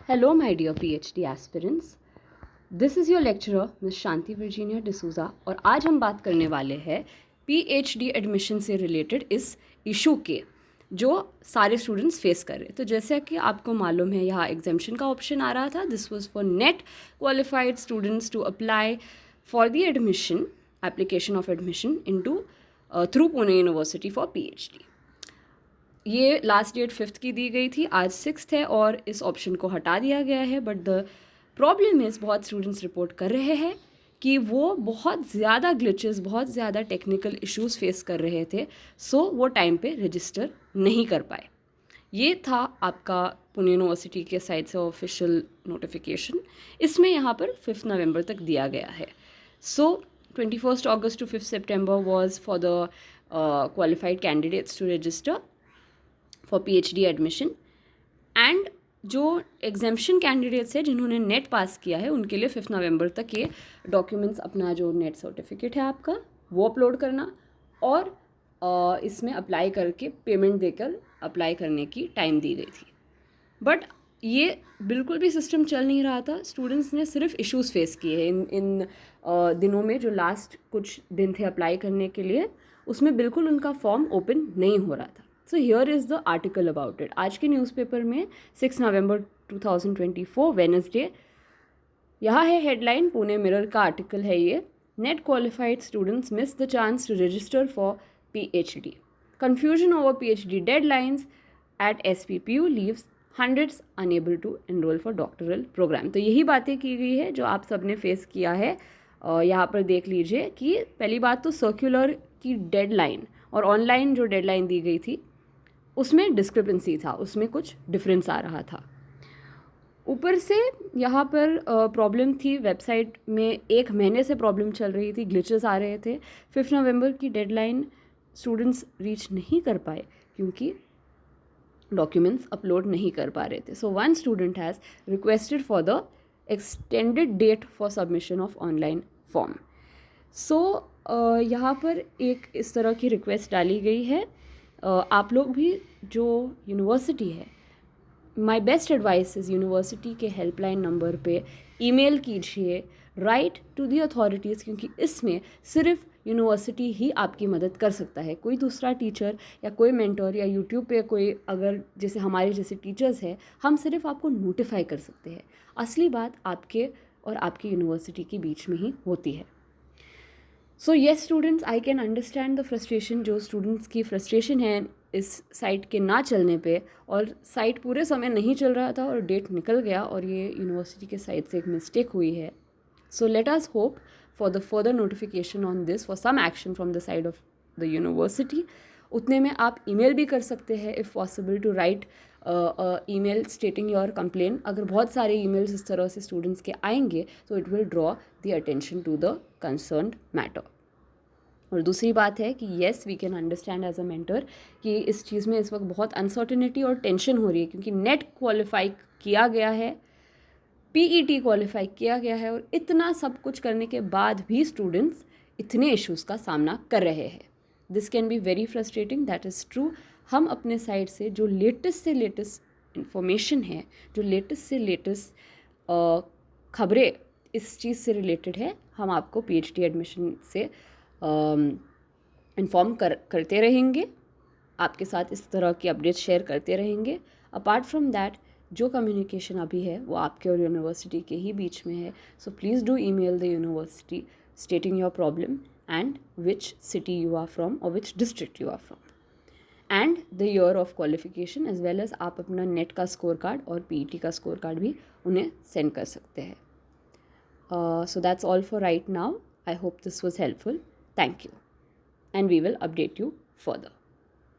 Hello, my dear PhD aspirants. This is your lecturer, Ms. Shanti Virginia D'Souza, और आज हम बात करने वाले हैं PhD एडमिशन से रिलेटेड इस इशू के जो सारे स्टूडेंट्स फेस कर रहे हैं। तो जैसा कि आपको मालूम है, यहाँ एग्जाम्शन का ऑप्शन आ रहा था. This was for NET qualified students to apply for the admission application of admission into through Pune university for PhD. ये लास्ट डेट 5th की दी गई थी, आज 6th है और इस ऑप्शन को हटा दिया गया है. बट द प्रॉब्लम इज़ बहुत स्टूडेंट्स रिपोर्ट कर रहे हैं कि वो बहुत ज़्यादा ग्लिचेस, बहुत ज़्यादा टेक्निकल इश्यूज फेस कर रहे थे, सो वो टाइम पे रजिस्टर नहीं कर पाए. ये था आपका पुणे यूनिवर्सिटी के साइड से ऑफिशियल नोटिफिकेशन. इसमें यहाँ पर 5 नवंबर तक दिया गया है. सो 21 August to 5 September was for the qualified candidates to register for PhD admission. And जो एग्जाम्शन कैंडिडेट्स है जिन्होंने नेट पास किया है उनके लिए 5 नवंबर तक ये डॉक्यूमेंट्स, अपना जो नेट सर्टिफिकेट है आपका वो अपलोड करना और इसमें अप्लाई करके पेमेंट देकर अप्लाई करने की टाइम दी गई थी. बट ये बिल्कुल भी सिस्टम चल नहीं रहा था. स्टूडेंट्स ने सिर्फ इश्यूज फेस किए हैं इन दिनों में. जो लास्ट कुछ दिन थे अप्लाई करने के लिए, उसमें बिल्कुल उनका फॉर्म ओपन नहीं हो रहा था. So here is the article about it. आज के न्यूज़पेपर में 6 नवंबर 2024 वेडनेसडे, यहाँ है हेडलाइन. पुणे मिरर का आर्टिकल है ये. NET qualified students miss the chance to register for PhD. Confusion over PhD deadlines at SPPU leaves hundreds unable to enrol for doctoral programme. तो यही बातें की गई है जो आप सब ने फेस किया है. यहाँ पर देख लीजिए कि पहली बात तो सर्कुलर की डेडलाइन और ऑनलाइन जो डेडलाइन दी गई थी उसमें डिस्क्रिपेंसी था, उसमें कुछ डिफरेंस आ रहा था. ऊपर से यहाँ पर प्रॉब्लम थी वेबसाइट में. 1 महीने से प्रॉब्लम चल रही थी, ग्लिचेस आ रहे थे. 5 नवंबर की डेडलाइन स्टूडेंट्स रीच नहीं कर पाए क्योंकि डॉक्यूमेंट्स अपलोड नहीं कर पा रहे थे. So one student has requested for the extended date for submission of online form. So यहाँ पर एक इस तरह की रिक्वेस्ट डाली गई है. आप लोग भी जो यूनिवर्सिटी है, my best advice is university के हेल्पलाइन नंबर पे ईमेल कीजिए, राइट टू दी अथॉरिटीज़, क्योंकि इसमें सिर्फ यूनिवर्सिटी ही आपकी मदद कर सकता है. कोई दूसरा टीचर या कोई मेंटर या यूट्यूब पे कोई अगर जैसे हमारे जैसे टीचर्स हैं, हम सिर्फ आपको नोटिफाई कर सकते हैं. असली बात आपके और आपकी यूनिवर्सिटी के बीच में ही होती है. So yes students, I can understand the frustration. जो स्टूडेंट्स की फ्रस्ट्रेशन है इस साइट के ना चलने पे, और साइट पूरे समय नहीं चल रहा था और डेट निकल गया और ये यूनिवर्सिटी के साइड से एक मिस्टेक हुई है. So let us hope for the further notification on this, for some action from the side of the university. उतने में आप ईमेल भी कर सकते हैं if possible to write email stating your complain. अगर बहुत सारे ईमेल्स इस तरह से स्टूडेंट्स के आएंगे तो it will draw the attention to the concerned matter. और दूसरी बात है कि yes we can understand as a mentor कि इस चीज़ में इस वक्त बहुत अनसर्टिनिटी और टेंशन हो रही है क्योंकि नेट क्वालिफाई किया गया है, PET क्वालिफाई किया गया है, और इतना सब कुछ करने के बाद भी स्टूडेंट्स इतने इश्यूज़ का सामना कर रहे हैं. This can be very frustrating, that is true. हम अपने साइड से जो लेटेस्ट से लेटेस्ट इंफॉर्मेशन है, जो लेटेस्ट से लेटेस्ट खबरें इस चीज़ से रिलेटेड है, हम आपको PhD एडमिशन से इन्फॉर्म करते रहेंगे. आपके साथ इस तरह की अपडेट्स शेयर करते रहेंगे. अपार्ट फ्रॉम दैट, जो कम्युनिकेशन अभी है वो आपके और यूनिवर्सिटी के ही बीच में है. So please do email the university stating your problem and which city you are from और which district you are from and the year of qualification, as well as आप अपना नेट का स्कोर कार्ड और PET का score card भी उन्हें send कर सकते हैं. So that's all for right now. I hope this was helpful. Thank you. And we will update you further.